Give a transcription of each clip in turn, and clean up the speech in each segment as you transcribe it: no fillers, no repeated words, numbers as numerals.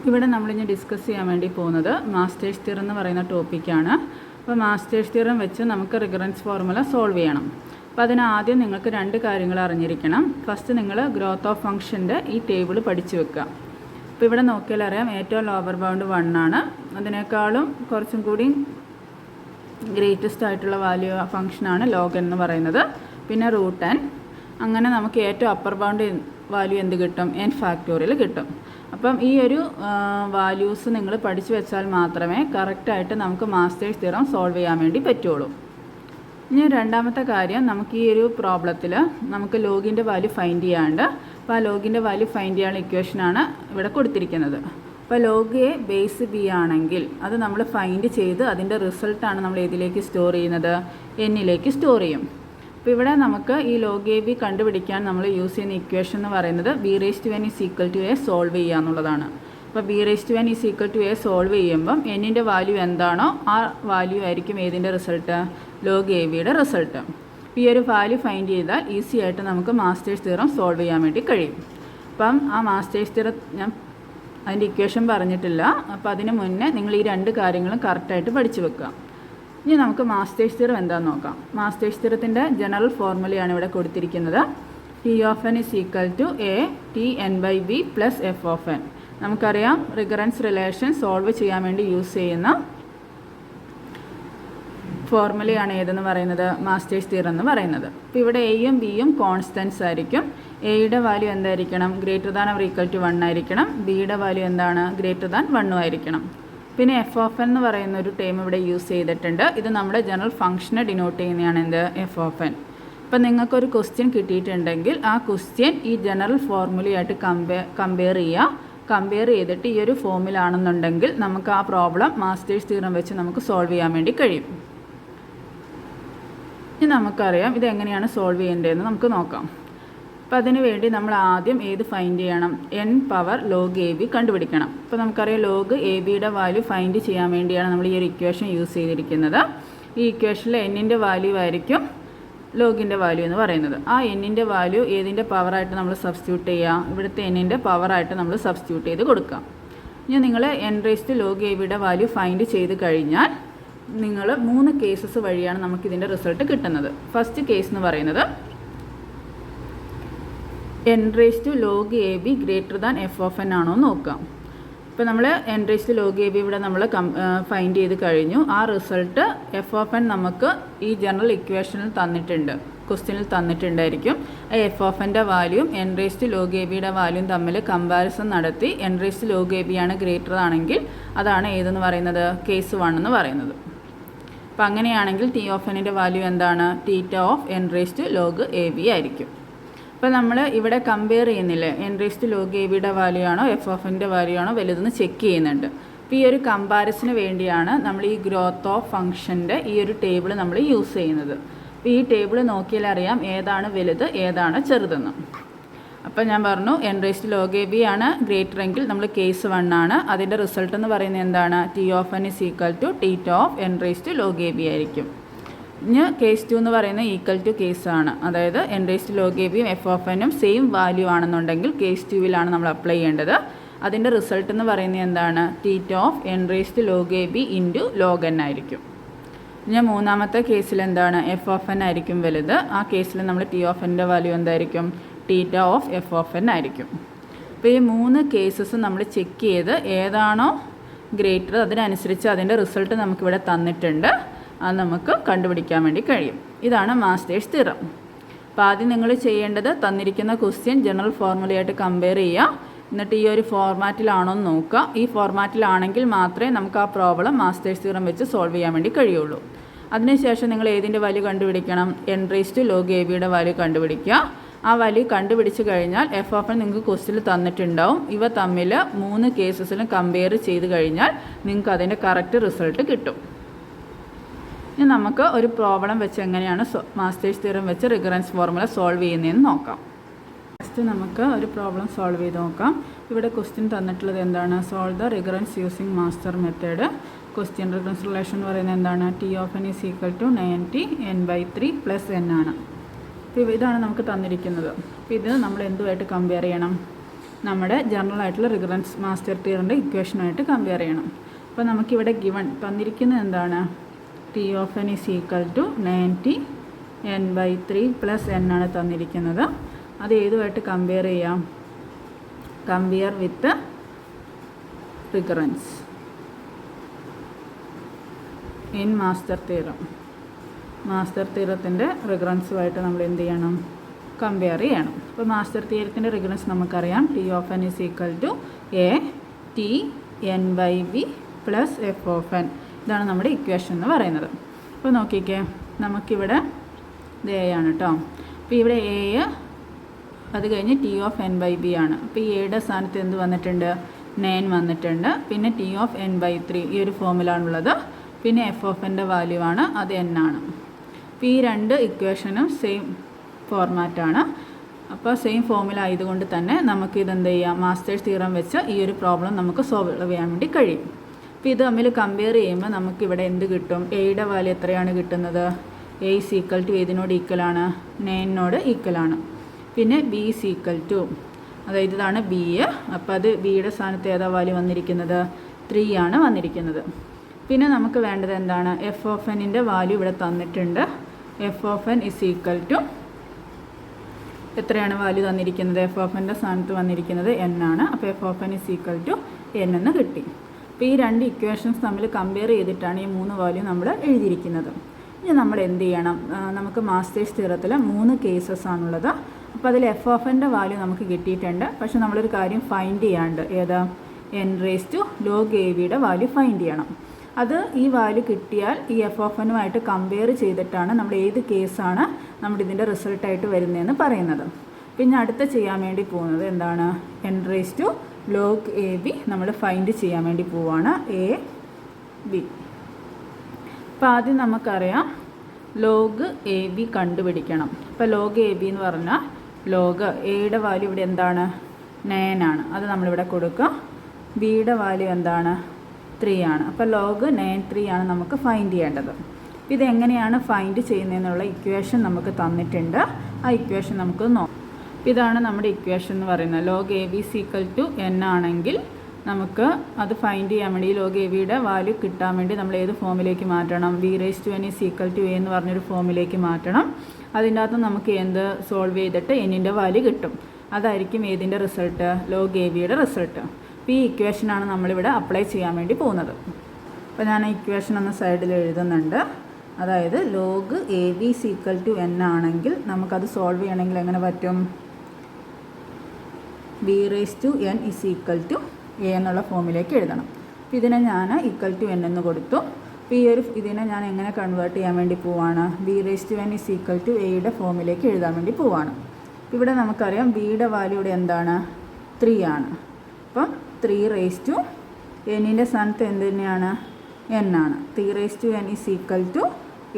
ഇവിടെ നമ്മളിനി ഡിസ്കസ് ചെയ്യാൻ വേണ്ടി പോകുന്നത് മാസ്റ്റേഴ്സ് തിയറം എന്ന് പറയുന്ന ടോപ്പിക്കാണ്. അപ്പോൾ മാസ്റ്റേഴ്സ് തിയറം വെച്ച് നമുക്ക് റിക്കറൻസ് ഫോർമുല സോൾവ് ചെയ്യണം. അപ്പോൾ അതിനാദ്യം നിങ്ങൾക്ക് രണ്ട് കാര്യങ്ങൾ അറിഞ്ഞിരിക്കണം. ഫസ്റ്റ് നിങ്ങൾ ഗ്രോത്ത് ഓഫ് ഫംഗ്ഷൻ്റെ ഈ ടേബിൾ പഠിച്ചു വെക്കുക. അപ്പോൾ ഇവിടെ നോക്കിയാൽ അറിയാം ഏറ്റവും ലോവർ ബൗണ്ട് 1 ആണ്. അതിനേക്കാളും കുറച്ചും കൂടി ഗ്രേറ്റസ്റ്റ് ആയിട്ടുള്ള വാല്യൂ ഫംഗ്ഷനാണ് ലോഗ് എന്ന് പറയുന്നത്. പിന്നെ √n. അങ്ങനെ നമുക്ക് ഏറ്റവും അപ്പർ ബൗണ്ട് വാല്യൂ എന്ത് കിട്ടും? n ഫാക്ടോറിയൽ കിട്ടും. അപ്പം ഈ ഒരു വാല്യൂസ് നിങ്ങൾ പഠിച്ചു വെച്ചാൽ മാത്രമേ കറക്റ്റായിട്ട് നമുക്ക് മാസ്റ്റേഴ്സ് തിയറം സോൾവ് ചെയ്യാൻ വേണ്ടി പറ്റുള്ളൂ. ഇനി രണ്ടാമത്തെ കാര്യം, നമുക്ക് ഈ ഒരു പ്രോബ്ലത്തിൽ നമുക്ക് ലോഗിൻ്റെ വാല്യൂ ഫൈൻഡ് ചെയ്യാണ്ട്. അപ്പോൾ ആ ലോഗിൻ്റെ വാല്യൂ ഫൈൻഡ് ചെയ്യാനുള്ള ഇക്വേഷനാണ് ഇവിടെ കൊടുത്തിരിക്കുന്നത്. അപ്പോൾ ലോഗ് എ ബേസ് ബി ആണെങ്കിൽ അത് നമ്മൾ ഫൈൻഡ് ചെയ്ത് അതിൻ്റെ റിസൾട്ടാണ് നമ്മൾ ഏതിലേക്ക് സ്റ്റോർ ചെയ്യുന്നത്? എന്നിലേക്ക് സ്റ്റോർ ചെയ്യും. അപ്പോൾ ഇവിടെ നമുക്ക് ഈ ലോഗ് എ ബി കണ്ടുപിടിക്കാൻ നമ്മൾ യൂസ് ചെയ്യുന്ന ഇക്വേഷൻ എന്ന് പറയുന്നത് b⁴ = a സോൾവ് ചെയ്യുക എന്നുള്ളതാണ്. അപ്പോൾ b⁴ a സോൾവ് ചെയ്യുമ്പം എന്നിൻ്റെ വാല്യൂ എന്താണോ ആ വാല്യൂ ആയിരിക്കും ഏതിൻ്റെ റിസൾട്ട്? ലോഗ് എ ബിയുടെ റിസൾട്ട്. ഈ ഒരു വാല്യൂ ഫൈൻഡ് ചെയ്താൽ ഈസി ആയിട്ട് നമുക്ക് മാസ്റ്റേഴ്സ് തിയറം സോൾവ് ചെയ്യാൻ വേണ്ടി കഴിയും. അപ്പം ആ മാസ്റ്റേഴ്സ് തിയറം ഞാൻ അതിൻ്റെ ഇക്വേഷൻ പറഞ്ഞിട്ടില്ല. അപ്പോൾ അതിന് മുന്നേ നിങ്ങൾ ഈ രണ്ട് കാര്യങ്ങളും കറക്റ്റായിട്ട് പഠിച്ചു വെക്കുക. ഇനി നമുക്ക് മാസ്റ്റേഴ്സ് തിയറം എന്താണെന്ന് നോക്കാം. മാസ്റ്റേഴ്സ് തിയറത്തിൻ്റെ ജനറൽ ഫോർമുലയാണ് ഇവിടെ കൊടുത്തിരിക്കുന്നത്. T(n) = a Tn/b + f(n). നമുക്കറിയാം റിക്കറൻസ് റിലേഷൻ സോൾവ് ചെയ്യാൻ വേണ്ടി യൂസ് ചെയ്യുന്ന ഫോർമുലയാണ് ഏതെന്ന് പറയുന്നത്? മാസ്റ്റേഴ്സ് തിയറം എന്ന് പറയുന്നത്. അപ്പോൾ ഇവിടെ എയും ബിയും കോൺസ്റ്റൻസ് ആയിരിക്കും. എയുടെ വാല്യൂ എന്തായിരിക്കണം? >= 1 ആയിരിക്കണം. ബിയുടെ വാല്യൂ എന്താണ്? >1 ആയിരിക്കണം. പിന്നെ f(n) എന്ന് പറയുന്ന ഒരു ടേം ഇവിടെ യൂസ് ചെയ്തിട്ടുണ്ട്. ഇത് നമ്മുടെ ജനറൽ ഫംഗ്ഷനെ ഡിനോട്ട് ചെയ്യുന്നതാണ് എന്ത്? f(n). അപ്പം നിങ്ങൾക്കൊരു ക്വസ്റ്റ്യൻ കിട്ടിയിട്ടുണ്ടെങ്കിൽ ആ ക്വസ്റ്റ്യൻ ഈ ജനറൽ ഫോർമുലയായിട്ട് കമ്പയർ ചെയ്യുക. കമ്പയർ ചെയ്തിട്ട് ഈ ഒരു ഫോമിലാണെന്നുണ്ടെങ്കിൽ നമുക്ക് ആ പ്രോബ്ലം മാസ്റ്റേഴ്സ് തിയറം വെച്ച് നമുക്ക് സോൾവ് ചെയ്യാൻ വേണ്ടി കഴിയും. ഇനി നമുക്കറിയാം ഇതെങ്ങനെയാണ് സോൾവ് ചെയ്യേണ്ടതെന്ന് നമുക്ക് നോക്കാം. അപ്പോൾ അതിന് വേണ്ടി നമ്മൾ ആദ്യം ഏത് ഫൈൻഡ് ചെയ്യണം? n power log a B കണ്ടുപിടിക്കണം. അപ്പോൾ നമുക്കറിയാം ലോഗ് എ ബിയുടെ വാല്യൂ ഫൈൻഡ് ചെയ്യാൻ വേണ്ടിയാണ് നമ്മൾ ഈ ഒരു ഇക്വേഷൻ യൂസ് ചെയ്തിരിക്കുന്നത്. ഈ ഇക്വേഷനിൽ എന്നിൻ്റെ വാല്യൂ ആയിരിക്കും ലോഗിൻ്റെ വാല്യൂ എന്ന് പറയുന്നത്. ആ എന്നിൻ്റെ വാല്യൂ ഏതിൻ്റെ പവറായിട്ട് നമ്മൾ സബ്സ്റ്റിറ്റ്യൂട്ട് ചെയ്യുക? ഇവിടുത്തെ എന്നിൻ്റെ പവറായിട്ട് നമ്മൾ സബ്സ്റ്റിറ്റ്യൂട്ട് ചെയ്ത് കൊടുക്കാം. ഇനി നിങ്ങൾ n ലോഗ് എ ബിയുടെ വാല്യൂ ഫൈൻഡ് ചെയ്ത് കഴിഞ്ഞാൽ നിങ്ങൾ 3 കേസസ് വഴിയാണ് നമുക്കിതിൻ്റെ റിസൾട്ട് കിട്ടുന്നത്. ഫസ്റ്റ് കേസ് എന്ന് പറയുന്നത് n log a B > f(n) ആണോ എന്ന് നോക്കാം. ഇപ്പോൾ നമ്മൾ n ലോഗ് എ ബി ഇവിടെ നമ്മൾ ഫൈൻഡ് ചെയ്ത് കഴിഞ്ഞു. ആ റിസൾട്ട് f(n) നമുക്ക് ഈ ജനറൽ ഇക്വേഷനിൽ തന്നിട്ടുണ്ട്, ക്വസ്റ്റ്യനിൽ തന്നിട്ടുണ്ടായിരിക്കും. ആ f(n)ൻ്റെ വാല്യൂയും n ലോഗ് എ ബിയുടെ വാല്യൂയും തമ്മിൽ കമ്പാരിസൺ നടത്തി n ലോഗ് എ ബി ആണ് ഗ്രേറ്റർ ആണെങ്കിൽ അതാണ് ഏതെന്ന് പറയുന്നത്? കേസ് 1 എന്ന് പറയുന്നത്. അപ്പോൾ അങ്ങനെയാണെങ്കിൽ T(n)ൻ്റെ വാല്യൂ എന്താണ്? θ(n) ലോഗ് എ ബി ആയിരിക്കും. അപ്പോൾ നമ്മൾ ഇവിടെ കമ്പയർ ചെയ്യുന്നില്ലേ, n ലോഗ് എ ബിയുടെ വാല്യൂ ആണോ f(n)ൻ്റെ വാല്യൂ ആണോ വലുതെന്ന് ചെക്ക് ചെയ്യുന്നുണ്ട്. അപ്പോൾ ഈ ഒരു കമ്പാരിസന് വേണ്ടിയാണ് നമ്മൾ ഈ ഗ്രോത്ത് ഓഫ് ഫംഗ്ഷൻ്റെ ഈ ഒരു ടേബിൾ നമ്മൾ യൂസ് ചെയ്യുന്നത്. അപ്പോൾ ഈ ടേബിൾ നോക്കിയാൽ അറിയാം ഏതാണ് വലുത് ഏതാണ് ചെറുതെന്ന്. അപ്പോൾ ഞാൻ പറഞ്ഞു n ലോഗ് എ ബി ആണ് ഗ്രേറ്റർ എങ്കിൽ നമ്മൾ കേസ് 1 ആണ്. അതിൻ്റെ റിസൾട്ട് എന്ന് പറയുന്നത് എന്താണ്? T(n) = θ(n) log a b ആയിരിക്കും. ഇനി കേസ് 2 എന്ന് പറയുന്നത് ഈക്വൽ ടു കേസാണ്. അതായത് n ലോഗ് എ ബിയും f(n)ഉം സെയിം വാല്യൂ ആണെന്നുണ്ടെങ്കിൽ കേസ് 2-ലാണ് നമ്മൾ അപ്ലൈ ചെയ്യേണ്ടത്. അതിൻ്റെ റിസൾട്ട് എന്ന് പറയുന്നത് എന്താണ്? θ(n) log a B × log n ആയിരിക്കും. ഇനി മൂന്നാമത്തെ കേസിൽ എന്താണ്? f(n) ആയിരിക്കും വലുത്. ആ കേസിൽ നമ്മൾ T(n)ൻ്റെ വാല്യൂ എന്തായിരിക്കും? θ(f(n) ആയിരിക്കും. അപ്പോൾ ഈ 3 കേസസ് നമ്മൾ ചെക്ക് ചെയ്ത് ഏതാണോ ഗ്രേറ്റർ അതിനനുസരിച്ച് അതിൻ്റെ റിസൾട്ട് നമുക്കിവിടെ തന്നിട്ടുണ്ട്. അത് നമുക്ക് കണ്ടുപിടിക്കാൻ വേണ്ടി കഴിയും. ഇതാണ് മാസ്റ്റേഴ്സ് തിയറം. അപ്പോൾ ആദ്യം നിങ്ങൾ ചെയ്യേണ്ടത് തന്നിരിക്കുന്ന ക്വസ്റ്റ്യൻ ജനറൽ ഫോർമുലയായിട്ട് കമ്പയർ ചെയ്യുക. എന്നിട്ട് ഈ ഒരു ഫോർമാറ്റിലാണോ എന്ന് നോക്കുക. ഈ ഫോർമാറ്റിലാണെങ്കിൽ മാത്രമേ നമുക്ക് ആ പ്രോബ്ലം മാസ്റ്റേഴ്സ് തിയറം വെച്ച് സോൾവ് ചെയ്യാൻ വേണ്ടി കഴിയുള്ളൂ. അതിനുശേഷം നിങ്ങൾ ഏതിൻ്റെ വാല്യൂ കണ്ടുപിടിക്കണം? n ലോഗ് എ ബിയുടെ വാല്യൂ കണ്ടുപിടിക്കുക. ആ വാല്യൂ കണ്ടുപിടിച്ച് കഴിഞ്ഞാൽ f(n) നിങ്ങൾക്ക് ക്വസ്റ്റ്യനിൽ തന്നിട്ടുണ്ടാവും. ഇവ തമ്മിൽ 3 കേസസിലും കമ്പയർ ചെയ്ത് കഴിഞ്ഞാൽ നിങ്ങൾക്ക് അതിൻ്റെ കറക്റ്റ് റിസൾട്ട് കിട്ടും. ഇനി നമുക്ക് ഒരു പ്രോബ്ലം വെച്ച് എങ്ങനെയാണ് മാസ്റ്റേഴ്സ് തിയറം വെച്ച് റിക്കറൻസ് ഫോർമുല സോൾവ് ചെയ്യുന്നതെന്ന് നോക്കാം. നെക്സ്റ്റ് നമുക്ക് ഒരു പ്രോബ്ലം സോൾവ് ചെയ്ത് നോക്കാം. ഇവിടെ ക്വസ്റ്റ്യൻ തന്നിട്ടുള്ളത് എന്താണ്? Solve the recurrence using master method. Question recurrence relation എന്ന് പറയുന്നത് എന്താണ്? T(n) = 90 n/3 + n ആണ്. അപ്പോൾ ഇതാണ് നമുക്ക് തന്നിരിക്കുന്നത്. അപ്പോൾ ഇത് നമ്മൾ എന്തുമായിട്ട് കമ്പയർ ചെയ്യണം? നമ്മുടെ ജനറൽ ആയിട്ടുള്ള റിക്കറൻസ് മാസ്റ്റർ തിയറിൻ്റെ ഇക്വേഷനായിട്ട് കമ്പയർ ചെയ്യണം. അപ്പോൾ നമുക്കിവിടെ ഗിവൺ തന്നിരിക്കുന്നത് എന്താണ്? T of N is equal to 90n/3 plus n ആണ് തന്നിരിക്കുന്നത്. അത് ഏതുമായിട്ട് കമ്പയർ ചെയ്യാം? Compare with recurrence in master theorem. Master തിയറത്തിൻ്റെ റിക്കറൻസുമായിട്ട് നമ്മൾ എന്ത് ചെയ്യണം? കമ്പയർ ചെയ്യണം. അപ്പോൾ മാസ്റ്റർ തിയറത്തിൻ്റെ റിക്കറൻസ് നമുക്കറിയാം. T of N is equal to ATn/b plus F of N. ഇതാണ് നമ്മുടെ ഇക്വേഷൻ എന്ന് പറയുന്നത്. അപ്പോൾ നോക്കിക്കേ, നമുക്കിവിടെ ഇത് എ ആണ് കേട്ടോ. അപ്പോൾ ഇവിടെ എ, അത് കഴിഞ്ഞ് ടി ഓഫ് n/b ആണ്. അപ്പോൾ ഈ എയുടെ സ്ഥാനത്ത് എന്ത് വന്നിട്ടുണ്ട്? 9 വന്നിട്ടുണ്ട്. പിന്നെ ടി ഓഫ് n/3 ഈ ഒരു ഫോമിലാണുള്ളത്. പിന്നെ എഫ് ഓഫ് എൻ്റെ വാല്യൂ ആണ്, അത് n ആണ്. അപ്പോൾ ഈ രണ്ട് ഇക്വേഷനും സെയിം ഫോർമാറ്റാണ്. അപ്പോൾ സെയിം ഫോമിലായതുകൊണ്ട് തന്നെ നമുക്ക് ഇതെന്ത് ചെയ്യാം? മാസ്റ്റേഴ്സ് തിയറം വെച്ച് ഈ ഒരു പ്രോബ്ലം നമുക്ക് സോൾവ് ചെയ്യാൻ വേണ്ടി കഴിയും. അപ്പോൾ ഇത് തമ്മിൽ കമ്പയർ ചെയ്യുമ്പോൾ നമുക്കിവിടെ എന്ത് കിട്ടും? എയുടെ വാല്യൂ എത്രയാണ് കിട്ടുന്നത്? എ ഈസ് ഈക്വൽ ടു ഏതിനോട് ഈക്വലാണ്? 9നോട് ഈക്വലാണ്. പിന്നെ ബി ഈസ് ഈക്വൽ ടു, അതായത് ഇതാണ് ബി. അപ്പോൾ അത് ബിയുടെ സ്ഥാനത്ത് ഏതാ വാല്യൂ വന്നിരിക്കുന്നത്? 3 ആണ് വന്നിരിക്കുന്നത്. പിന്നെ നമുക്ക് വേണ്ടത് എന്താണ്? എഫ് ഓഫ് എന്നിൻ്റെ വാല്യൂ ഇവിടെ തന്നിട്ടുണ്ട്. F of n is equal to എത്രയാണ് വാല്യൂ തന്നിരിക്കുന്നത്? എഫ് ഓഫ് എൻ്റെ സ്ഥാനത്ത് വന്നിരിക്കുന്നത് n ആണ്. അപ്പോൾ f of n is equal to n എന്ന് കിട്ടി. അപ്പോൾ ഈ രണ്ട് ഇക്വേഷൻസ് തമ്മിൽ കമ്പയർ ചെയ്തിട്ടാണ് ഈ 3 വാല്യൂ നമ്മൾ എഴുതിയിരിക്കുന്നത്. ഇനി നമ്മൾ എന്ത് ചെയ്യണം? നമുക്ക് മാസ്റ്റേഴ്സ് തിയറത്തിൽ 3 കേസസ് ആണുള്ളത്. അപ്പോൾ അതിൽ എഫ് ഓഫ് എൻ്റെ വാല്യൂ നമുക്ക് കിട്ടിയിട്ടുണ്ട്. പക്ഷേ നമ്മളൊരു കാര്യം ഫൈൻഡ് ചെയ്യാണ്ട്, ഏതാ? n/log ABയുടെ വാല്യൂ ഫൈൻഡ് ചെയ്യണം. അത് ഈ വാല്യൂ കിട്ടിയാൽ ഈ എഫ് ഓഫ് എന്നുമായിട്ട് കമ്പയർ ചെയ്തിട്ടാണ് നമ്മൾ ഏത് കേസാണ് നമ്മുടെ ഇതിൻ്റെ റിസൾട്ടായിട്ട് വരുന്നതെന്ന് പറയുന്നത്. പിന്നെ അടുത്ത ചെയ്യാൻ വേണ്ടി പോകുന്നത് എന്താണ്? n/log AB നമ്മൾ ഫൈൻഡ് ചെയ്യാൻ വേണ്ടി പോവാണ്. AB. അപ്പോൾ ആദ്യം നമുക്കറിയാം ലോഗ് AB കണ്ടുപിടിക്കണം. അപ്പോൾ ലോഗ് AB എന്ന് പറഞ്ഞാൽ ലോഗ് എയുടെ വാല്യൂ ഇവിടെ എന്താണ്? 9 ആണ്. അത് നമ്മളിവിടെ കൊടുക്കുക. ബിയുടെ വാല്യൂ എന്താണ്? 3 ആണ്. അപ്പോൾ ലോഗ് 9/3 ആണ് നമുക്ക് ഫൈൻഡ് ചെയ്യേണ്ടത്. ഇതെങ്ങനെയാണ് ഫൈൻഡ് ചെയ്യുന്നതെന്നുള്ള ഇക്വേഷൻ നമുക്ക് തന്നിട്ടുണ്ട്. ആ ഇക്വേഷൻ നമുക്ക് നോക്കാം. ഇതാണ് നമ്മുടെ ഇക്വേഷൻ എന്ന് പറയുന്നത്. Log AB is equal to n ആണെങ്കിൽ നമുക്ക് അത് ഫൈൻഡ് ചെയ്യാൻ വേണ്ടി ലോഗ് ABയുടെ വാല്യൂ കിട്ടാൻ വേണ്ടി നമ്മൾ ഏത് ഫോമിലേക്ക് മാറ്റണം? b⁻n is equal to a എന്ന് പറഞ്ഞൊരു ഫോമിലേക്ക് മാറ്റണം. അതിൻ്റെ അകത്ത് നമുക്ക് എന്ത് സോൾവ് ചെയ്തിട്ട് എന്നിൻ്റെ വാല്യൂ കിട്ടും. അതായിരിക്കും ഏതിൻ്റെ റിസൾട്ട്? Log ABയുടെ result. അപ്പോൾ ഈ ഇക്വേഷനാണ് നമ്മളിവിടെ അപ്ലൈ ചെയ്യാൻ വേണ്ടി പോകുന്നത്. അപ്പോൾ ഞാൻ ഇക്വേഷൻ ഒന്ന് സൈഡിൽ എഴുതുന്നുണ്ട്. അതായത് log AB is equal to n ആണെങ്കിൽ നമുക്കത് സോൾവ് ചെയ്യണമെങ്കിൽ എങ്ങനെ പറ്റും? b⁻n is equal to a എന്നുള്ള ഫോമിലേക്ക് എഴുതണം. അപ്പോൾ ഇതിനെ ഞാൻ ഈക്വൽ ടു n എന്ന് കൊടുത്തു. അപ്പോൾ ഈ ഒരു ഇതിനെ ഞാൻ എങ്ങനെ കൺവേർട്ട് ചെയ്യാൻ വേണ്ടി പോവാണ്? b⁻n ഈസ് ഈക്വൽ ടു എയുടെ ഫോമിലേക്ക് എഴുതാൻ വേണ്ടി പോവാണ്. ഇവിടെ നമുക്കറിയാം ബിയുടെ വാല്യൂ ഇവിടെ എന്താണ്? 3 ആണ്. അപ്പം 3n സ്ഥാനത്ത് എന്ത് തന്നെയാണ്? n ആണ്. 3n ഈസ് ഈക്വൽ ടു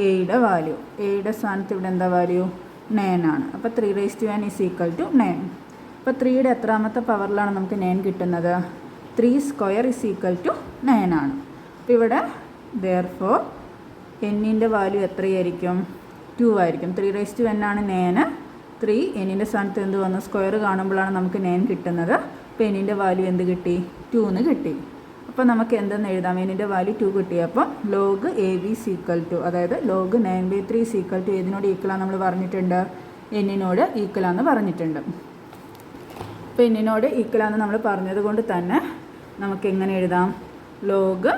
എയുടെ വാല്യൂ. എയുടെ സ്ഥാനത്ത് ഇവിടെ എന്താ വാല്യൂ? 9 ആണ്. അപ്പോൾ 3n ഈസ് ഈക്വൽ ടു 9. അപ്പോൾ 3യുടെ എത്രാമത്തെ പവറിലാണ് നമുക്ക് 9 കിട്ടുന്നത്? 3² ഈസ് ഈക്വൽ ടു 9 ആണ്. അപ്പോൾ ഇവിടെ therefore എന്നിൻ്റെ വാല്യൂ എത്രയായിരിക്കും? 2 ആയിരിക്കും. 3n ആണ് 9. 3 എന്നിൻ്റെ സ്ഥാനത്ത് എന്ത് വന്നു? സ്ക്വയർ കാണുമ്പോഴാണ് നമുക്ക് 9 കിട്ടുന്നത്. അപ്പോൾ എന്നിൻ്റെ വാല്യൂ എന്ത് കിട്ടി? 2 എന്ന് കിട്ടി. അപ്പോൾ നമുക്ക് എന്തെന്ന് എഴുതാം? എന്നിൻ്റെ വാല്യൂ 2 കിട്ടിയപ്പോൾ log AB is equal to, അതായത് ലോഗ് 9/3 ഈസ് ഈക്വൽ ടു ഏതിനോട് ഈക്വലാന്ന് നമ്മൾ പറഞ്ഞിട്ടുണ്ട്? എന്നിനോട് ഈക്വലാന്ന് പറഞ്ഞിട്ടുണ്ട്. അപ്പോൾ എന്നിനോട് ഈക്വലാന്ന് നമ്മൾ പറഞ്ഞത് കൊണ്ട് തന്നെ നമുക്ക് എങ്ങനെ എഴുതാം? ലോഗ്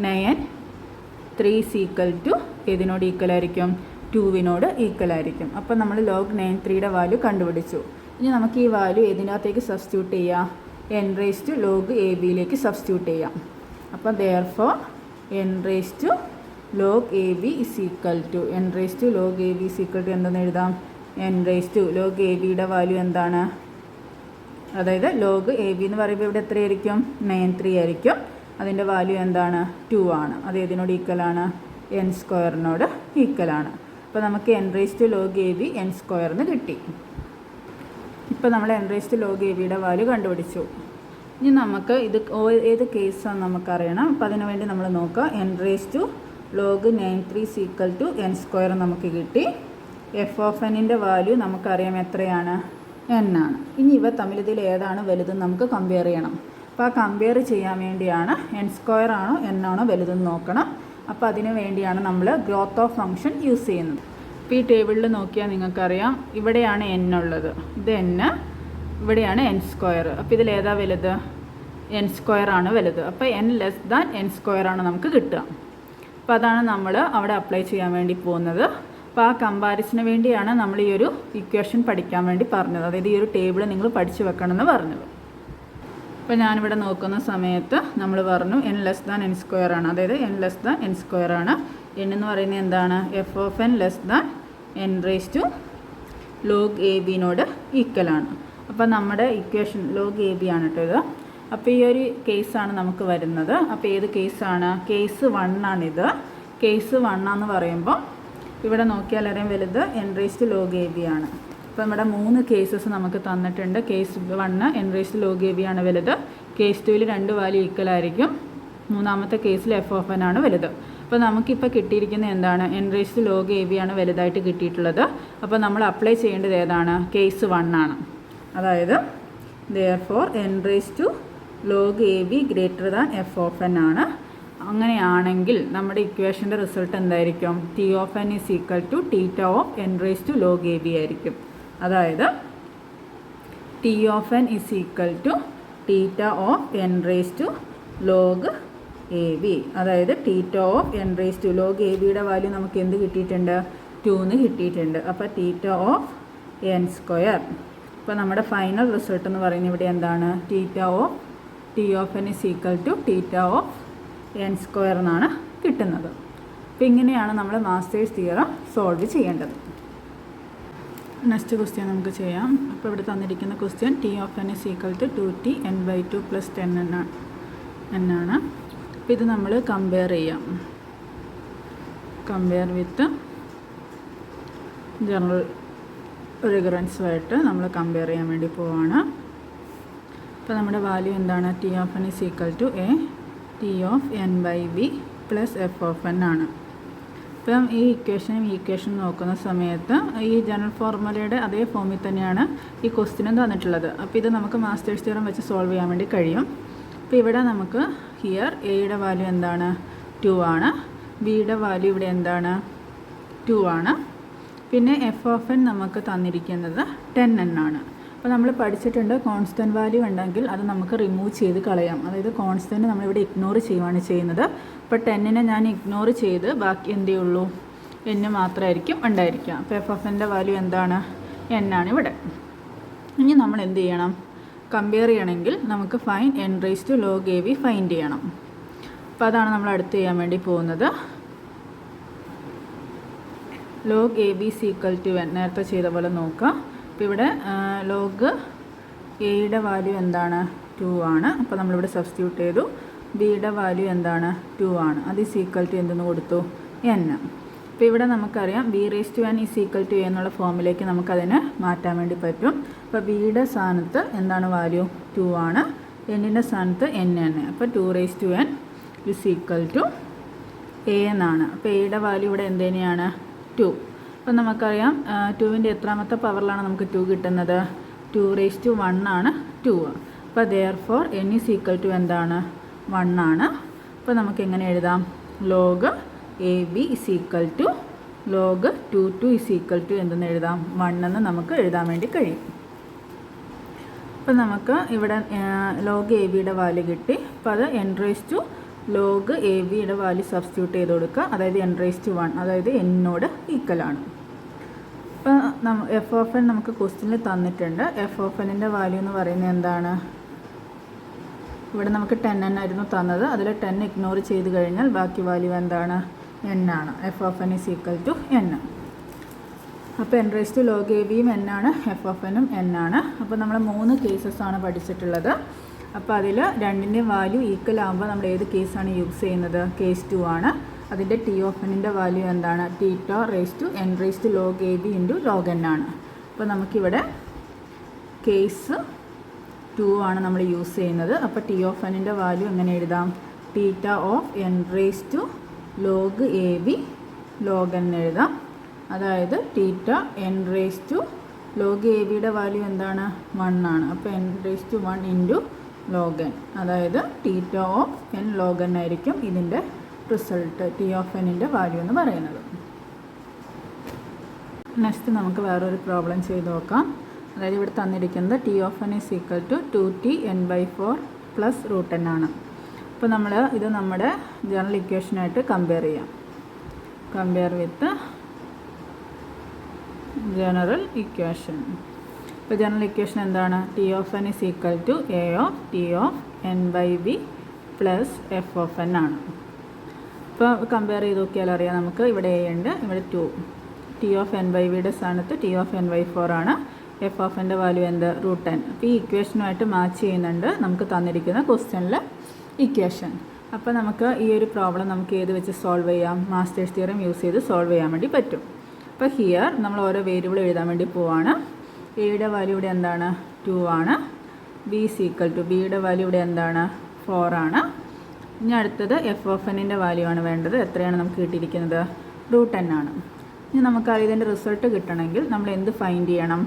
9/3 ഈസ് ഈക്വൽ ടു ഏതിനോട് ഈക്വലായിരിക്കും? 2വിനോട് ഈക്വലായിരിക്കും. അപ്പോൾ നമ്മൾ ലോഗ് 9/3യുടെ വാല്യൂ കണ്ടുപിടിച്ചു. ഇനി നമുക്ക് ഈ വാല്യൂ ഏതിനകത്തേക്ക് സബ്സ്റ്റിറ്റ്യൂട്ട് ചെയ്യാം? n/log ABയിലേക്ക് സബ്സ്റ്റിറ്റ്യൂട്ട് ചെയ്യാം. അപ്പോൾ therefore n/log AB is equal to n/log AB is equal to എന്തെന്ന് എഴുതാം? n/log ABയുടെ വാല്യൂ എന്താണ്? അതായത് ലോഗ് AB എന്ന് പറയുമ്പോൾ ഇവിടെ എത്രയായിരിക്കും? 9/3 ആയിരിക്കും. അതിൻ്റെ വാല്യൂ എന്താണ്? 2 ആണ്. അത് ഏതിനോട് ഈക്വലാണ്? n² ഈക്വലാണ്. അപ്പോൾ നമുക്ക് n/log AB n² കിട്ടി. ഇപ്പോൾ നമ്മൾ n/log ABയുടെ വാല്യൂ കണ്ടുപിടിച്ചു. ഇനി നമുക്ക് ഇത് ഏത് കേസാണ് നമുക്കറിയണം. അപ്പോൾ അതിനു വേണ്ടി നമ്മൾ നോക്കുക. n/log 9/3 is equal to n² നമുക്ക് കിട്ടി. എഫ് ഓഫ് എന്നിൻ്റെ വാല്യൂ നമുക്കറിയാം എത്രയാണ്? എൻ ആണ്. ഇനി ഇവ തമ്മിൽ ഇതിൽ ഏതാണ് വലുതെന്ന് നമുക്ക് കമ്പയർ ചെയ്യണം. അപ്പോൾ ആ കമ്പയർ ചെയ്യാൻ വേണ്ടിയാണ് എൻ സ്ക്വയർ ആണോ എൻ ആണോ വലുതെന്ന് നോക്കണം. അപ്പോൾ അതിന് വേണ്ടിയാണ് നമ്മൾ ഗ്രോത്ത് ഓഫ് ഫംഗ്ഷൻ യൂസ് ചെയ്യുന്നത്. ഇപ്പോൾ ഈ ടേബിളിൽ നോക്കിയാൽ നിങ്ങൾക്കറിയാം, ഇവിടെയാണ് എൻ ഉള്ളത്, ഇത് എൻ, ഇവിടെയാണ് എൻ സ്ക്വയർ. അപ്പോൾ ഇതിൽ ഏതാ വലുത്? എൻ സ്ക്വയർ ആണ് വലുത്. അപ്പോൾ N less than N square ആണ് നമുക്ക് കിട്ടുക. അപ്പോൾ അതാണ് നമ്മൾ അവിടെ അപ്ലൈ ചെയ്യാൻ വേണ്ടി പോകുന്നത്. അപ്പോൾ ആ കമ്പാരിസന് വേണ്ടിയാണ് നമ്മൾ ഈ ഒരു ഇക്വേഷൻ പഠിക്കാൻ വേണ്ടി പറഞ്ഞത്, അതായത് ഈ ഒരു ടേബിൾ നിങ്ങൾ പഠിച്ചു വെക്കണമെന്ന് പറഞ്ഞത്. അപ്പോൾ ഞാനിവിടെ നോക്കുന്ന സമയത്ത് നമ്മൾ പറഞ്ഞു N less than N square ആണ്, അതായത് N less than N square ആണ്. എൻ എന്ന് പറയുന്നത് എന്താണ്? F of N less than N raise to log A ബിനോട് ഈക്വലാണ്. അപ്പോൾ നമ്മുടെ ഇക്വേഷൻ ലോഗ് എ ബി ആണ് കേട്ടോ ഇത്. അപ്പോൾ ഈ ഒരു കേസാണ് നമുക്ക് വരുന്നത്. അപ്പോൾ ഏത് കേസാണ്? കേസ് 1 ആണിത്. കേസ് 1 എന്ന് പറയുമ്പോൾ ഇവിടെ നോക്കിയാൽ അറിയാൻ വലുത് n raise to log a b ആണ്. അപ്പോൾ നമ്മുടെ 3 കേസസ് നമുക്ക് തന്നിട്ടുണ്ട്. Case 1 n raise to log a b ആണ് വലുത്. കേസ് 2ൽ 2 വാല്യൂ ഈക്വൽ ആയിരിക്കും. മൂന്നാമത്തെ കേസിൽ എഫ് ഓഫ് എൻ ആണ് വലുത്. അപ്പോൾ നമുക്കിപ്പോൾ കിട്ടിയിരിക്കുന്നത് എന്താണ്? N raise to log a b ആണ് വലുതായിട്ട് കിട്ടിയിട്ടുള്ളത്. അപ്പോൾ നമ്മൾ അപ്ലൈ ചെയ്യേണ്ടത് ഏതാണ്? കേസ് 1 ആണ്. അതായത് therefore n raise to log a b greater than f of n ആണ്. അങ്ങനെയാണെങ്കിൽ നമ്മുടെ ഇക്വേഷൻ്റെ റിസൾട്ട് എന്തായിരിക്കും? T of N is equal to theta of n raise to log a b ആയിരിക്കും. അതായത് T of N is equal to theta of n raise to log a b. അതായത് theta of n raise to log a ബിയുടെ value നമുക്ക് എന്ത് കിട്ടിയിട്ടുണ്ട്? 2 കിട്ടിയിട്ടുണ്ട്. അപ്പോൾ തീറ്റ of n square. അപ്പോൾ നമ്മുടെ ഫൈനൽ റിസൾട്ട് എന്ന് പറയുന്നത് ഇവിടെ എന്താണ്? Theta of T of N is equal to theta of n square എന്നാണ് കിട്ടുന്നത്. അപ്പോൾ ഇങ്ങനെയാണ് നമ്മൾ മാസ്റ്റേഴ്സ് തിയറം സോൾവ് ചെയ്യേണ്ടത്. നെക്സ്റ്റ് ക്വസ്റ്റ്യൻ നമുക്ക് ചെയ്യാം. അപ്പോൾ ഇവിടെ തന്നിരിക്കുന്ന question T of N is equal to 2t n/2 + 10 എന്നാണ്. അപ്പോൾ ഇത് നമ്മൾ കമ്പയർ ചെയ്യാം. കമ്പയർ വിത്ത് ജനറൽ റിഗറൻസുമായിട്ട് നമ്മൾ കമ്പയർ ചെയ്യാൻ വേണ്ടി പോവാണ്. അപ്പോൾ നമ്മുടെ വാല്യൂ എന്താണ്? T of N is equal to a T of n/b plus F of n ആണ്. ഇപ്പം ഈ ഇക്വേഷൻ നോക്കുന്ന സമയത്ത് ഈ ജനറൽ ഫോർമുലയുടെ അതേ ഫോമിൽ തന്നെയാണ് ഈ ക്വസ്റ്റ്യനും തന്നിട്ടുള്ളത്. അപ്പോൾ ഇത് നമുക്ക് മാസ്റ്റേഴ്സ് തിയറം വെച്ച് സോൾവ് ചെയ്യാൻ വേണ്ടി കഴിയും. അപ്പോൾ ഇവിടെ നമുക്ക് ഹിയർ എയുടെ വാല്യൂ എന്താണ്? 2 ആണ്. ബിയുടെ വാല്യൂ ഇവിടെ എന്താണ്? 2 ആണ്. പിന്നെ എഫ് ഓഫ് എൻ നമുക്ക് തന്നിരിക്കുന്നത് 10n ആണ്. അപ്പോൾ നമ്മൾ പഠിച്ചിട്ടുണ്ട് കോൺസ്റ്റൻറ്റ് വാല്യൂ ഉണ്ടെങ്കിൽ അത് നമുക്ക് റിമൂവ് ചെയ്ത് കളയാം. അതായത് കോൺസ്റ്റൻറ്റ് നമ്മളിവിടെ ഇഗ്നോർ ചെയ്യുകയാണ് ചെയ്യുന്നത്. അപ്പോൾ 10നെ ഞാൻ ഇഗ്നോർ ചെയ്ത് ബാക്കി എന്തേ ഉള്ളൂ? n മാത്രമായിരിക്കും ഉണ്ടായിരിക്കുക. അപ്പോൾ എഫ് ഓഫ് എൻ്റെ വാല്യൂ എന്താണ്? n ആണ് ഇവിടെ. ഇനി നമ്മൾ എന്ത് ചെയ്യണം? കമ്പയർ ചെയ്യണമെങ്കിൽ നമുക്ക് find n raise to log a b find ചെയ്യണം. അപ്പോൾ അതാണ് നമ്മൾ അടുത്ത് ചെയ്യാൻ വേണ്ടി പോകുന്നത്. Log a b is equal to n നേരത്തെ ചെയ്ത പോലെ നോക്കാം. അപ്പോൾ ഇവിടെ ലോഗ് എയുടെ വാല്യൂ എന്താണ്? 2 ആണ്. അപ്പോൾ നമ്മളിവിടെ സബ്സ്റ്റിറ്റ്യൂട്ട് ചെയ്തു. ബിയുടെ വാല്യൂ എന്താണ്? 2 ആണ്. അത് ഈസ് ഈക്വൽ ടു എന്തെന്ന് കൊടുത്തു? n. അപ്പോൾ ഇവിടെ നമുക്കറിയാം b raise to n is equal to എന്നുള്ള ഫോമിലേക്ക് നമുക്കതിനെ മാറ്റാൻ വേണ്ടി പറ്റും. അപ്പോൾ ബിയുടെ സ്ഥാനത്ത് എന്താണ് വാല്യൂ? 2 ആണ്. എന്നിൻ്റെ സ്ഥാനത്ത് n ആണ്. അപ്പോൾ 2 raise to n is equal to a എന്നാണ്. അപ്പോൾ എയുടെ വാല്യൂ ഇവിടെ എന്ത് തന്നെയാണ്? 2. അപ്പോൾ നമുക്കറിയാം 2ൻ്റെ എത്രാമത്തെ പവറിലാണ് നമുക്ക് 2 കിട്ടുന്നത്? 2 റേസ് ടു 1 ആണ് 2. അപ്പോൾ therefore n is equal to എന്താണ്? 1 ആണ്. അപ്പോൾ നമുക്ക് എങ്ങനെ എഴുതാം? Log a b is equal to log 2 is equal to എന്തെന്ന് എഴുതാം? 1 എന്ന് നമുക്ക് എഴുതാൻ വേണ്ടി കഴിയും. അപ്പോൾ നമുക്ക് ഇവിടെ ലോഗ് എ ബിയുടെ വാല്യൂ കിട്ടി. അപ്പോൾ അത് n raise to log a ബിയുടെ വാല്യൂ സബ്സ്റ്റിറ്റ്യൂട്ട് ചെയ്ത് കൊടുക്കുക. അതായത് എൻ റേസ് ടു 1, അതായത് എന്നോട് ഈക്വലാണ്. അപ്പോൾ എഫ് ഓഫ് എൻ നമുക്ക് ക്വസ്റ്റ്യനിൽ തന്നിട്ടുണ്ട്. എഫ് ഓഫ് എന്നിൻ്റെ വാല്യൂ എന്ന് പറയുന്നത് എന്താണ്? ഇവിടെ നമുക്ക് 10n ആയിരുന്നു തന്നത്. അതിൽ 10 ഇഗ്നോർ ചെയ്ത് കഴിഞ്ഞാൽ ബാക്കി വാല്യൂ എന്താണ്? n ആണ്. F of N is equal to n. അപ്പോൾ n raise to log a ബിയും n ആണ്, എഫ് ഓഫ് എനും n ആണ്. അപ്പോൾ നമ്മൾ 3 കേസസ് ആണ് പഠിച്ചിട്ടുള്ളത്. അപ്പോൾ അതിൽ രണ്ടിൻ്റെയും വാല്യൂ ഈക്വൽ ആകുമ്പോൾ നമ്മൾ ഏത് കേസാണ് യൂസ് ചെയ്യുന്നത്? കേസ് 2 ആണ്. അതിൻ്റെ ടി ഓഫ് എന്നിൻ്റെ വാല്യൂ എന്താണ്? Theta raise to n raise to log a b into log n ആണ്. അപ്പോൾ നമുക്കിവിടെ കേസ് 2 ആണ് നമ്മൾ യൂസ് ചെയ്യുന്നത്. അപ്പോൾ ടി ഓഫ് എന്നിൻ്റെ വാല്യൂ എങ്ങനെ എഴുതാം? Theta of n raise to log a b log n എഴുതാം. അതായത് theta n raise to log a ബിയുടെ വാല്യൂ എന്താണ് 1 ആണ്. അപ്പോൾ n⁻1 ഇൻറ്റു log n, അതായത് theta of n log n ആയിരിക്കും ഇതിൻ്റെ റിസൾട്ട് ടി ഓഫ് എന്നിൻ്റെ വാല്യൂ എന്ന് പറയുന്നത്. നെക്സ്റ്റ് നമുക്ക് വേറൊരു പ്രോബ്ലം ചെയ്ത് നോക്കാം. അതായത് ഇവിടെ തന്നിരിക്കുന്നത് T of n is equal to 2t(n/4) plus √n ആണ്. അപ്പോൾ നമ്മൾ ഇത് നമ്മുടെ ജനറൽ ഇക്വേഷനായിട്ട് കമ്പയർ ചെയ്യാം. Compare with general equation. ഇപ്പോൾ ജനറൽ ഇക്വേഷൻ എന്താണ്? T of n is equal to a of T of n/b plus F of n ആണ്. ഇപ്പോൾ കമ്പയർ ചെയ്ത് നോക്കിയാൽ അറിയാം നമുക്ക് ഇവിടെ എ ഉണ്ട്, ഇവിടെ 2. ടി ഓഫ് n/bയുടെ സ്ഥാനത്ത് ടി ഓഫ് n/4 ആണ്. എഫ് ഓഫ് എൻ്റെ വാല്യൂ എന്ത്? √n. അപ്പോൾ ഈ ഇക്വേഷനുമായിട്ട് മാച്ച് ചെയ്യുന്നുണ്ട് നമുക്ക് തന്നിരിക്കുന്ന ക്വസ്റ്റ്യനിൽ ഇക്വേഷൻ. അപ്പോൾ നമുക്ക് ഈ ഒരു പ്രോബ്ലം നമുക്ക് ഏത് വെച്ച് സോൾവ് ചെയ്യാം? മാസ്റ്റേഴ്സ് തിയറം യൂസ് ചെയ്ത് സോൾവ് ചെയ്യാൻ വേണ്ടി പറ്റും. അപ്പോൾ ഹിയർ നമ്മൾ ഓരോ വേരിയബിൾ എഴുതാൻ വേണ്ടി പോവാണ്. എയുടെ വാല്യൂ ഇവിടെ എന്താണ്? 2 ആണ്. ബി ഈക്വൽ ടു ബിയുടെ വാല്യൂ ഇവിടെ എന്താണ്? 4 ആണ്. ഇനി അടുത്തത് എഫ് ഓഫ് എന്നിൻ്റെ വാല്യൂ ആണ് വേണ്ടത്. എത്രയാണ് നമുക്ക് കിട്ടിയിരിക്കുന്നത്? √n ആണ്. ഇനി നമുക്കറിയാം ഇതിൻ്റെ റിസൾട്ട് കിട്ടണമെങ്കിൽ നമ്മൾ എന്ത് ഫൈൻഡ് ചെയ്യണം?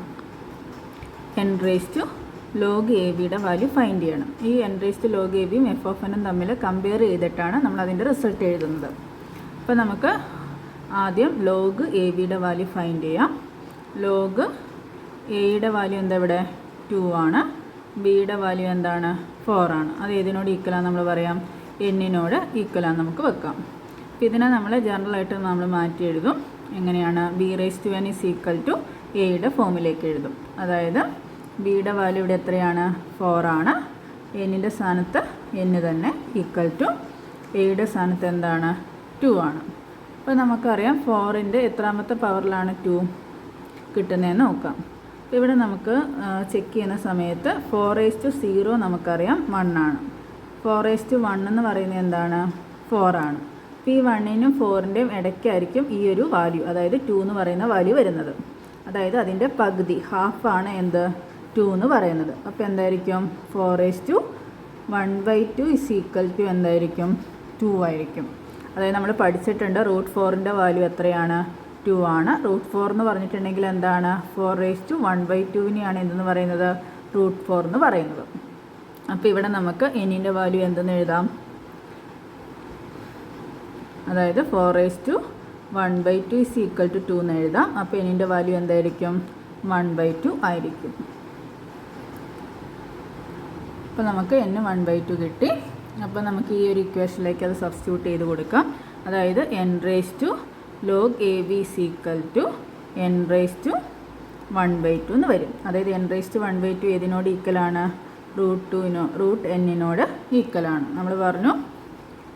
n⁻log ab വാല്യൂ ഫൈൻഡ് ചെയ്യണം. ഈ n⁻log ab എഫ് ഓഫ് എന്നും തമ്മിൽ കമ്പയർ ചെയ്തിട്ടാണ് നമ്മൾ അതിൻ്റെ റിസൾട്ട് എഴുതുന്നത്. അപ്പോൾ നമുക്ക് ആദ്യം log ab വാല്യൂ ഫൈൻഡ് ചെയ്യാം. log എയുടെ വാല്യൂ എന്താ ഇവിടെ? 2 ആണ്. ബിയുടെ വാല്യൂ എന്താണ്? 4 ആണ്. അത് ഏതിനോട് ഈക്വലാന്ന് നമ്മൾ പറയാം? എന്നിനോട് ഈക്വലാന്ന് നമുക്ക് വെക്കാം. അപ്പോൾ ഇതിനെ നമ്മൾ ജനറലായിട്ട് നമ്മൾ മാറ്റി എഴുതും. എങ്ങനെയാണ്? b⁻n ഈസ് ഈക്വൽ ടു എയുടെ ഫോമിലേക്ക് എഴുതും. അതായത് ബിയുടെ വാല്യൂ ഇവിടെ എത്രയാണ്? 4 ആണ്. എന്നിൻ്റെ സ്ഥാനത്ത് n തന്നെ ഈക്വൽ ടു എയുടെ സ്ഥാനത്ത് എന്താണ്? 2 ആണ്. അപ്പോൾ നമുക്കറിയാം 4ൻ്റെ എത്രാമത്തെ പവറിലാണ് 2 കിട്ടുന്നതെന്ന് നോക്കാം. അപ്പോൾ ഇവിടെ നമുക്ക് ചെക്ക് ചെയ്യുന്ന സമയത്ത് 4⁻0 നമുക്കറിയാം 1 ആണ്. 4⁻1 എന്ന് പറയുന്നത് എന്താണ്? 4 ആണ്. അപ്പോൾ ഈ 1നും 4ൻ്റെയും ഇടയ്ക്കായിരിക്കും ഈ ഒരു വാല്യൂ, അതായത് 2 എന്ന് പറയുന്ന വാല്യൂ വരുന്നത്. അതായത് അതിൻ്റെ പകുതി, ഹാഫാണ് എന്ത്? 2 എന്ന് പറയുന്നത്. അപ്പോൾ എന്തായിരിക്കും? 4⁻1/2 ഈസ് ഈക്വൽ ടു എന്തായിരിക്കും? 2 ആയിരിക്കും. അതായത് നമ്മൾ പഠിച്ചിട്ടുണ്ട് √4ൻ്റെ വാല്യൂ എത്രയാണ്? 2 ആണ്. √4 എന്ന് പറഞ്ഞിട്ടുണ്ടെങ്കിൽ എന്താണ്? 4⁻1/2നെയാണ് എന്തെന്ന് പറയുന്നത്? √4 എന്ന് പറയുന്നത്. അപ്പോൾ ഇവിടെ നമുക്ക് എന്നിൻ്റെ വാല്യൂ എന്തെന്ന് എഴുതാം? അതായത് 4⁻1/2 ഈസ് ഈക്വൽ ടു 2 എന്ന് എഴുതാം. അപ്പോൾ എന്നിൻ്റെ വാല്യൂ എന്തായിരിക്കും? 1/2 ആയിരിക്കും. അപ്പോൾ നമുക്ക് n 1/2 കിട്ടി. അപ്പോൾ നമുക്ക് ഈ ഒരു ഇക്വേഷനിലേക്ക് അത് സബ്സ്റ്റിറ്റ്യൂട്ട് ചെയ്ത് കൊടുക്കാം. അതായത് n⁻log ab is equal to n⁻1/2 എന്ന് വരും. അതായത് n⁻1/2 ഏതിനോട് ഈക്വലാണ്? √n-നോട് ഈക്വലാണ്. നമ്മൾ പറഞ്ഞു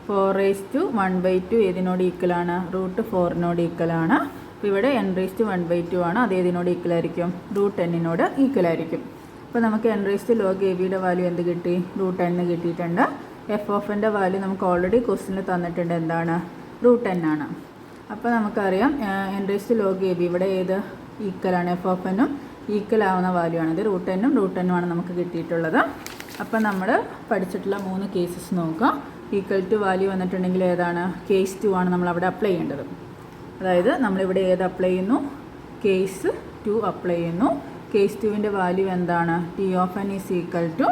4⁻1/2 ഏതിനോട് ഈക്വലാണ്? √4-നോട് ഈക്വലാണ്. അപ്പോൾ ഇവിടെ n⁻1/2 ആണ്. അത് ഏതിനോട് ഈക്വലായിരിക്കും? √n-നോട് ഈക്വലായിരിക്കും. അപ്പോൾ നമുക്ക് n⁻log ab വാല്യൂ എന്ത് കിട്ടി? √n കിട്ടിയിട്ടുണ്ട്. എഫ് ഓഫ് എൻ്റെ വാല്യൂ നമുക്ക് ഓൾറെഡി ക്വസ്റ്റ്യനിൽ തന്നിട്ടുണ്ട്. എന്താണ്? √n ആണ്. അപ്പോൾ നമുക്കറിയാം n⁻log ab ഇവിടെ ഏത് ഈക്വലാണ്? എഫ് ഓഫ് എന്നും ഈക്വൽ ആവുന്ന വാല്യൂ ആണ്. ഇത് √n-ഉം ആണ് നമുക്ക് കിട്ടിയിട്ടുള്ളത്. അപ്പോൾ നമ്മൾ പഠിച്ചിട്ടുള്ള 3 കേസസ് നോക്കാം. ഈക്വൽ ടു വാല്യൂ വന്നിട്ടുണ്ടെങ്കിൽ ഏതാണ്? കേസ് 2 ആണ് നമ്മൾ അവിടെ അപ്ലൈ ചെയ്യേണ്ടത്. അതായത് നമ്മളിവിടെ ഏത് അപ്ലൈ ചെയ്യുന്നു? കേസ് 2 അപ്ലൈ ചെയ്യുന്നു. കേസ് 2ൻ്റെ വാല്യൂ എന്താണ്? T of n is equal to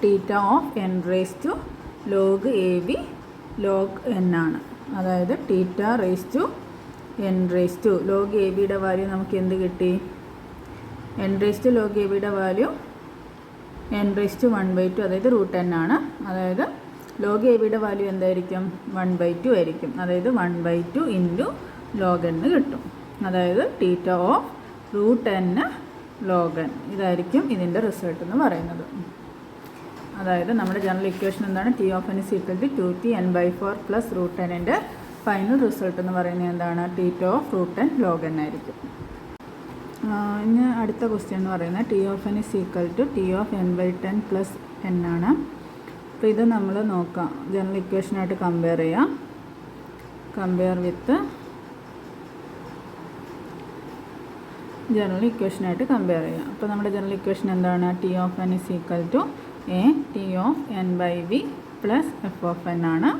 theta of n⁻log ab log n ആണ്. അതായത് θ⁻n⁻log ab വാല്യൂ നമുക്ക് എന്ത് കിട്ടി? n⁻log ab വാല്യൂ n⁻1/2 അതായത് √n ആണ്. അതായത് log ab വാല്യൂ എന്തായിരിക്കും? 1/2 ആയിരിക്കും. അതായത് 1/2 ഇൻറ്റു log n കിട്ടും. അതായത് theta of √n log n ഇതായിരിക്കും ഇതിൻ്റെ റിസൾട്ട് എന്ന് പറയുന്നത്. അതായത് നമ്മുടെ ജനറൽ ഇക്വേഷൻ എന്താണ്? T of n is equal to 2t(n/4) plus √n-ൻ്റെ ഫൈനൽ റിസൾട്ട് എന്ന് പറയുന്നത് എന്താണ്? Theta of √n log n ആയിരിക്കും. ഇനി അടുത്ത ക്വസ്റ്റ്യൻ എന്ന് പറയുന്നത് t of n is equal to t of n/10 plus n ആണ്. അപ്പോൾ ഇത് നമ്മൾ നോക്കാം. ജനറൽ ഇക്വേഷനായിട്ട് കമ്പയർ ചെയ്യാം. കമ്പയർ വിത്ത് ജനറൽ ഇക്വേഷനായിട്ട് കമ്പയർ ചെയ്യാം. അപ്പോൾ നമ്മുടെ ജനറൽ ഇക്വേഷൻ എന്താണ്? T of n is equal to t of n/b plus F of n ആണ്.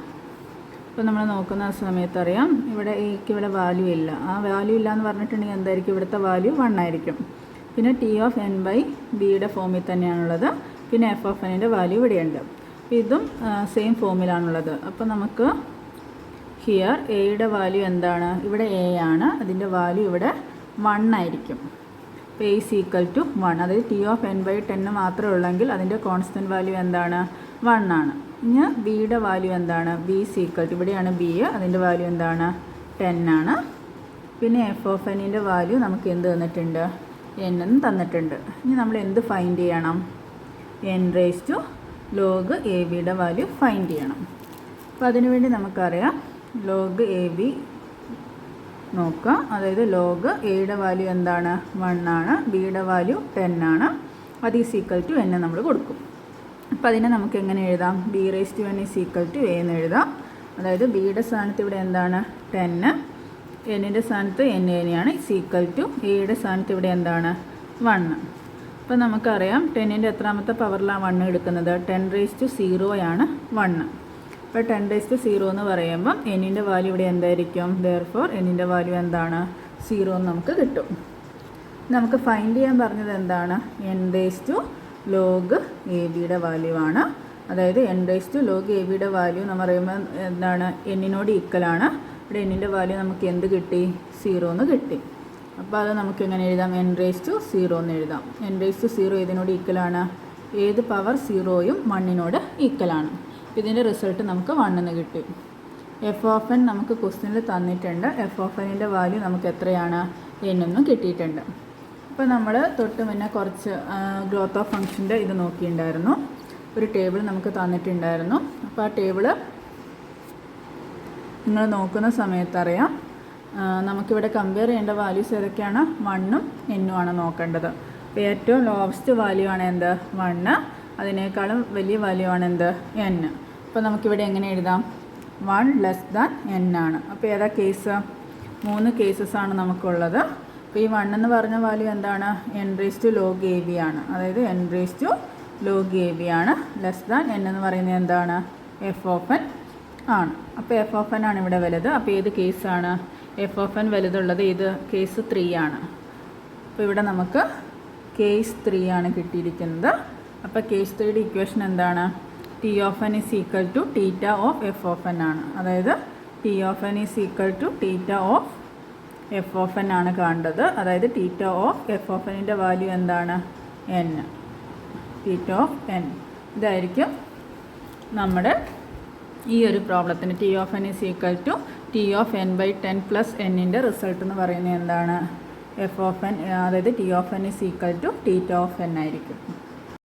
ഇപ്പോൾ നമ്മൾ നോക്കുന്ന സമയത്ത് അറിയാം ഇവിടെ എക്ക് ഇവിടെ വാല്യൂ ഇല്ല. ആ വാല്യൂ ഇല്ല എന്ന് പറഞ്ഞിട്ടുണ്ടെങ്കിൽ എന്തായിരിക്കും? ഇവിടുത്തെ വാല്യൂ 1 ആയിരിക്കും. പിന്നെ ടി ഓഫ് എൻ ബൈ ബിയുടെ ഫോമിൽ തന്നെയാണുള്ളത്. പിന്നെ എഫ് ഓഫ് എന്നിൻ്റെ വാല്യൂ ഇവിടെയുണ്ട്. അപ്പോൾ ഇതും സെയിം ഫോമിലാണുള്ളത്. അപ്പോൾ നമുക്ക് ഹിയർ എയുടെ വാല്യൂ എന്താണ്? ഇവിടെ എ ആണ്, അതിൻ്റെ വാല്യൂ ഇവിടെ 1 ആയിരിക്കും. അപ്പോൾ എ ഈസ് ഈക്വൽ ടു 1. അതായത് ടി ഓഫ് എൻ ബൈ 10 മാത്രമേ ഉള്ളെങ്കിൽ അതിൻ്റെ കോൺസ്റ്റൻറ്റ് വാല്യൂ എന്താണ്? 1 ആണ്. ഇനി ബിയുടെ വാല്യൂ എന്താണ്? ബി ഈസ് ഈക്വൽ ടു, ഇവിടെയാണ് ബി, അതിൻ്റെ വാല്യൂ എന്താണ്? 10 ആണ്. പിന്നെ എഫ് ഓഫ് എന്നിൻ്റെ വാല്യൂ നമുക്ക് എന്ത് തന്നിട്ടുണ്ട്? n എന്ന് തന്നിട്ടുണ്ട്. ഇനി നമ്മൾ എന്ത് ഫൈൻഡ് ചെയ്യണം? n raise to log a ബിയുടെ വാല്യൂ ഫൈൻഡ് ചെയ്യണം. അപ്പോൾ അതിനുവേണ്ടി നമുക്കറിയാം ലോഗ് എ ബി നോക്കുക. അതായത് ലോഗ് എയുടെ വാല്യൂ എന്താണ്? 1 ആണ്, ബിയുടെ വാല്യൂ 10 ആണ്. അത് ഈസ് ഈക്വൽ ടു n നമ്മൾ കൊടുക്കും. അപ്പോൾ അതിനെ നമുക്ക് എങ്ങനെ എഴുതാം? B raise to n is equal to a എന്ന് എഴുതാം. അതായത് ബിയുടെ സ്ഥാനത്ത് ഇവിടെ എന്താണ്? 10, എന്നിൻ്റെ സ്ഥാനത്ത് n തന്നെയാണ്, ഈസ് ഈക്വൽ ടു എയുടെ സ്ഥാനത്ത് ഇവിടെ എന്താണ്? 1. അപ്പോൾ നമുക്കറിയാം 10ൻ്റെ എത്രാമത്തെ പവറിലാണ് 1 എടുക്കുന്നത്? 10 റേസ് ടു 0 ആണ് 1. അപ്പോൾ 10 റേസ് ടു 0 എന്ന് പറയുമ്പം എന്നിൻ്റെ വാല്യൂ ഇവിടെ എന്തായിരിക്കും? ദെയർഫോർ എന്നിൻ്റെ വാല്യൂ എന്താണ്? 0 എന്ന് നമുക്ക് കിട്ടും. നമുക്ക് ഫൈൻഡ് ചെയ്യാൻ പറഞ്ഞത് എന്താണ്? n raise to log a ബിയുടെ വാല്യൂ ആണ്. അതായത് n raise to log a ബിയുടെ വാല്യൂ എന്ന് പറയുമ്പോൾ എന്താണ്? എന്നിനോട് ഈക്വലാണ്. ഇവിടെ എന്നിൻ്റെ വാല്യൂ നമുക്ക് എന്ത് കിട്ടി? 0 എന്ന് കിട്ടി. അപ്പോൾ അത് നമുക്ക് എങ്ങനെ എഴുതാം? n റേസ് ടു 0 എന്ന് എഴുതാം. n റേസ് ടു 0 ഇതിനോട് ഈക്വലാണ്? ഏത് പവർ? 0യും 1നോട് ഈക്വലാണ്. ഇതിൻ്റെ റിസൾട്ട് നമുക്ക് 1 എന്ന് കിട്ടി. എഫ് ഓഫ് എൻ നമുക്ക് ക്വസ്റ്റ്യനിൽ തന്നിട്ടുണ്ട്. എഫ് ഓഫ് എന്നിൻ്റെ വാല്യൂ നമുക്ക് എത്രയാണ്? n എന്നും കിട്ടിയിട്ടുണ്ട്. അപ്പോൾ നമ്മൾ തൊട്ട് മുന്നേ കുറച്ച് ഗ്രോത്ത് ഓഫ് ഫംഗ്ഷൻ്റെ ഇത് നോക്കിയിട്ടുണ്ടായിരുന്നു. ഒരു ടേബിൾ നമുക്ക് തന്നിട്ടുണ്ടായിരുന്നു. അപ്പോൾ ആ ടേബിൾ നിങ്ങൾ നോക്കുന്ന സമയത്ത് അറിയാം നമുക്കിവിടെ കമ്പയർ ചെയ്യേണ്ട വാല്യൂസ് ഏതൊക്കെയാണ്? 1ഉം n ആണ് നോക്കേണ്ടത്. അപ്പോൾ ഏറ്റവും ലോവസ്റ്റ് വാല്യൂ ആണ് എന്ത്? 1. അതിനേക്കാളും വലിയ വാല്യൂ ആണ് എന്ത്? n. അപ്പോൾ നമുക്കിവിടെ എങ്ങനെ എഴുതാം? 1 ലെസ് ദാൻ n ആണ്. അപ്പോൾ ഏതാ കേസ്? 3 കേസസ് ആണ് നമുക്കുള്ളത്. അപ്പോൾ ഈ 1 എന്ന് പറഞ്ഞ വാല്യൂ എന്താണ്? n raise to log a b ആണ്. അതായത് n raise to log a b ആണ്. ലെസ് ദാൻ n എന്ന് പറയുന്നത് എന്താണ്? എഫ് ഓഫ് എൻ ആണ്. അപ്പോൾ എഫ് ഓഫ് എൻ ആണ് ഇവിടെ വലുത്. അപ്പോൾ ഏത് കേസാണ്? എഫ് ഓഫ് എൻ വലുതുള്ളത് ഇത് കേസ് 3 ആണ്. അപ്പോൾ ഇവിടെ നമുക്ക് കേസ് 3 ആണ് കിട്ടിയിരിക്കുന്നത്. അപ്പോൾ കേസ് 3യുടെ ഇക്വേഷൻ എന്താണ്? T of N is equal to theta of f of n ആണ്. അതായത് T of N is equal to theta of f of n ആണ് കാണേണ്ടത്. അതായത് തീറ്റ ഓഫ് എഫ് ഓഫ് എന്നിൻ്റെ വാല്യൂ എന്താണ്? n. തീറ്റ ഓഫ് n ഇതായിരിക്കും നമ്മുടെ ഈ ഒരു പ്രോബ്ലത്തിന്. T of N is equal to t of n by 10 plus എന്നിൻ്റെ റിസൾട്ട് എന്ന് പറയുന്നത് എന്താണ്? F of N. അതായത് T of N is equal to theta of n ആയിരിക്കും.